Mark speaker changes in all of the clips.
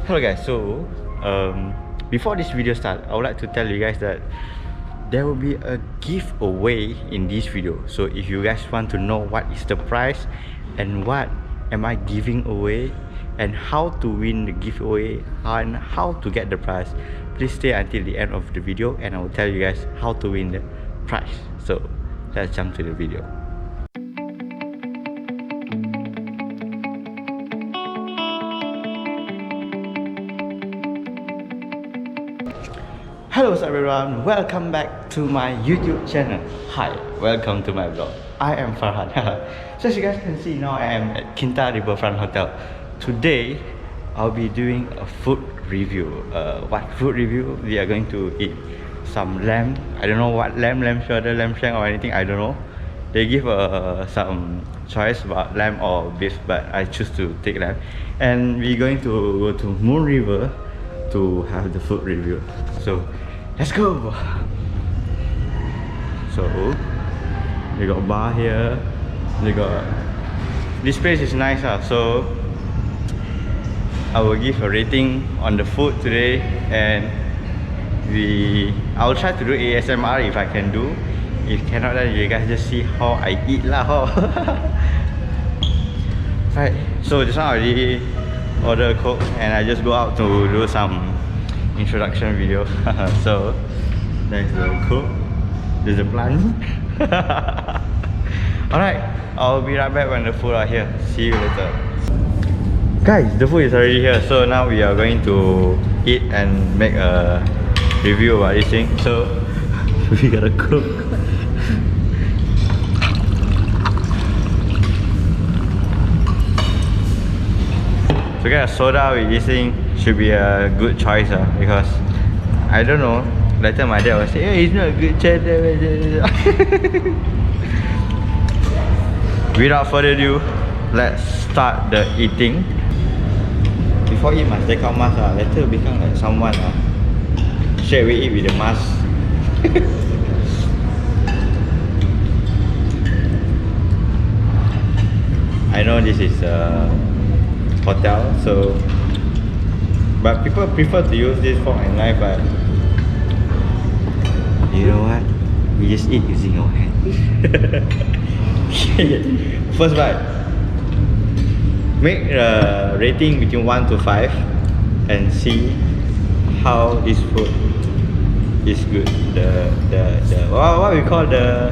Speaker 1: Hello guys, so before this video starts, I would like to tell you guys that there will be a giveaway in this video. So if you guys want to know what is the prize and what am I giving away and how to win the giveaway and how to get the prize, please stay until the end of the video and I will tell you guys how to win the prize. So let's jump to the video. Hello everyone, welcome back to my YouTube channel. Hi, welcome to my vlog. I am Farhan. So as you guys can see now, I am at Kinta Riverfront Hotel. Today, I'll be doing a food review. What food review? We are going to eat some lamb. I don't know what lamb shoulder, lamb shank or anything, I don't know. They give some choice about lamb or beef, but I choose to take lamb. And we're going to go to Moon River to have the food review. So let's go. So they got bar here. They got this place is nice. So I will give a rating on the food today, and I will try to do ASMR if I can do. If cannot, then you guys just see how I eat lah. Right. So just now I already ordered a Coke and I just go out to do some introduction video. So there's the Coke, there's the plant. Alright, I'll be right back when the food are here. See you later. Guys, the food is already here. So now we are going to eat and make a review about this thing. So we gotta cook. So get a soda with this thing should be a good choice because I don't know, later my dad will say, hey, it's not a good choice. Without further ado, let's start the eating. Before eat must take out mask, later become like someone. Straight away eat with the mask. I know this is hotel, so but people prefer to use this fork and knife, but you know what, we just eat using our hand. First bite, make a rating between 1 to 5 and see how this food is good. The what we call the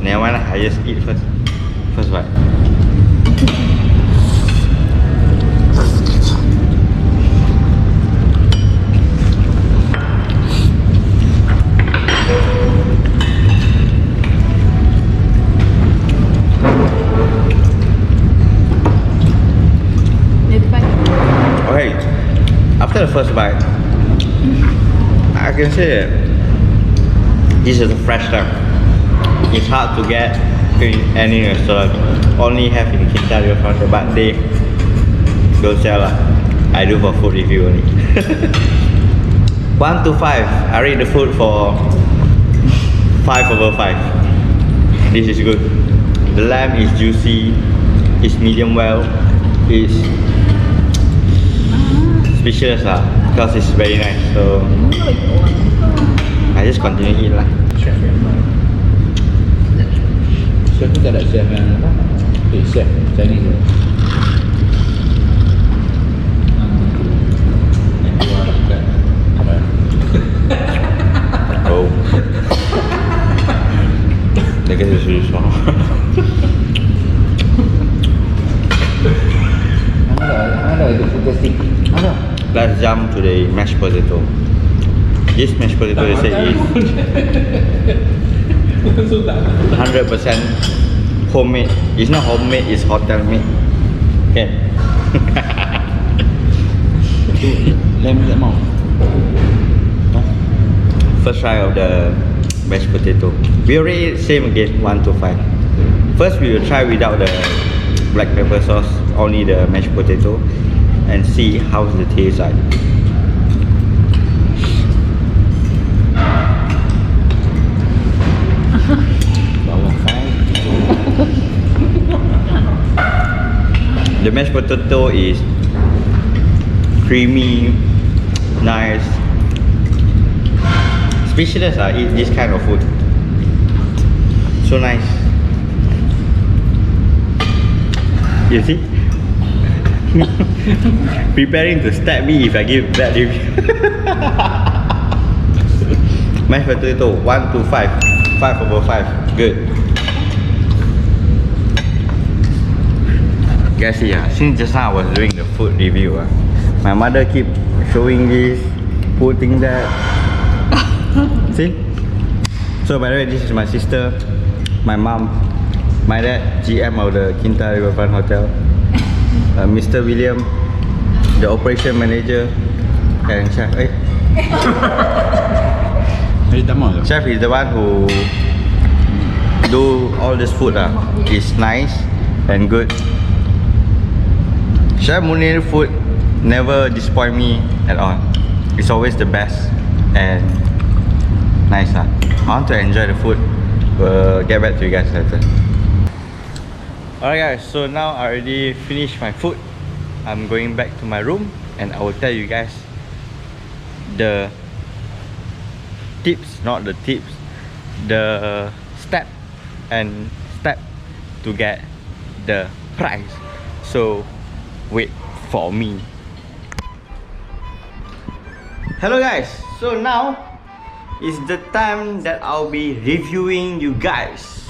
Speaker 1: never mind, I just eat first bite. Okay, after the first bite, I can say that this is a fresh time. It's hard to get in any restaurant. Only have in Kinta Riverfront, but they don't sell lah. I do for food review only. 1 to 5, I rate the food for 5/5. This is good. The lamb is juicy, it's medium well, it's speechless lah because it's very nice. So I just continue eat lah.
Speaker 2: Chef tu tak ada chef yang apa? Chef Chinese tu. Yang dua dekat kamera.
Speaker 1: Oh. That guy is really strong.
Speaker 2: Ada itu potato stick. Ada.
Speaker 1: Let's jump to the mashed potato. This mashed potato they say is 100% homemade. It's not homemade, it's hotel made. Okay.
Speaker 2: Lamb tak mau.
Speaker 1: First try of the mashed potato. We already same again 1 to 5. First we will try without the black pepper sauce, only the mashed potato, and see how's the taste like. The mashed potato is creamy, nice. Speechless, I eat this kind of food. So nice. You see? Preparing to stab me if I give bad review. Mashed potato 1 to 5. 5/5. Good. Guys, see, since just now I was doing the food review, my mother keep showing this, putting that. See? So by the way, this is my sister, my mom, my dad, GM of the Kinta Riverfront Hotel, Mr. William, the operation manager, and chef. Chef is the one who do all this food. It's nice and good. Chef Munir food never disappoint me at all. It's always the best and nice. I want to enjoy the food. We'll get back to you guys later. Alright guys, so now I already finished my food. I'm going back to my room and I will tell you guys the tips, not the tips, the step to get the price. So wait for me. Hello guys, so now is the time that I'll be reviewing you guys.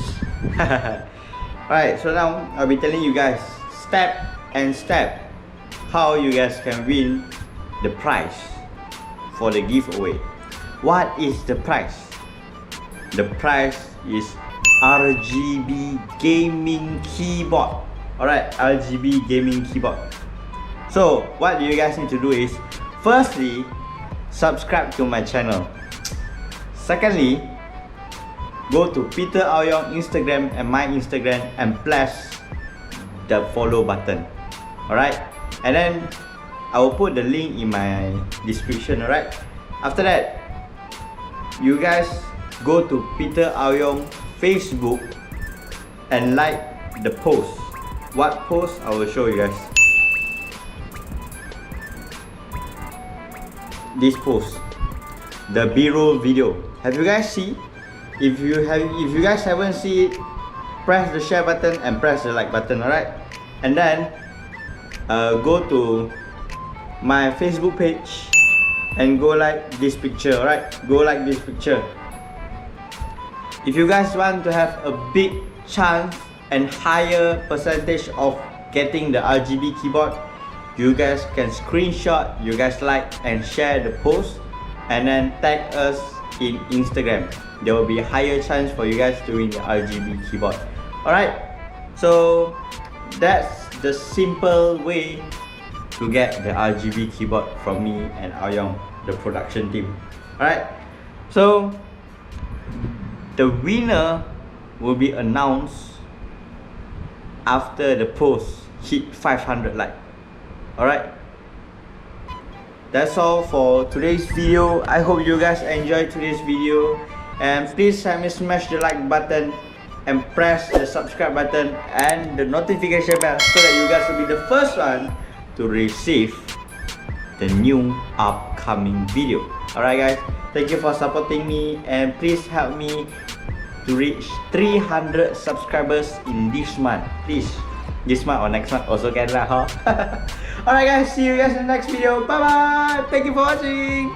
Speaker 1: Alright, so now I'll be telling you guys step how you guys can win the prize for the giveaway. What is the prize? The prize is RGB Gaming Keyboard. Alright, RGB Gaming Keyboard. So what you guys need to do is, firstly, subscribe to my channel. Secondly, go to Peter Aoyong Instagram and my Instagram and press the follow button. Alright, and then I will put the link in my description. Alright, after that, you guys go to Peter Aoyong Facebook and like the post. What post? I will show you guys. This post, the B-roll video. Have you guys see? If you guys haven't seen it, press the share button and press the like button. Alright, and then go to my Facebook page and go like this picture. Alright, go like this picture. If you guys want to have a big chance and higher percentage of getting the RGB keyboard, you guys can screenshot, you guys like and share the post and then tag us in Instagram. There will be a higher chance for you guys to win the RGB keyboard. Alright, so that's the simple way to get the RGB keyboard from me and Aoyong, the production team. Alright, so the winner will be announced after the post hit 500 likes. Alright, that's all for today's video. I hope you guys enjoyed today's video, and please help me smash the like button and press the subscribe button and the notification bell so that you guys will be the first one to receive the new upcoming video. Alright guys, thank you for supporting me, and please help me to reach 300 subscribers in this month. Please, this month or next month also can lah, huh? Alright guys, see you guys in the next video. Bye bye. Thank you for watching.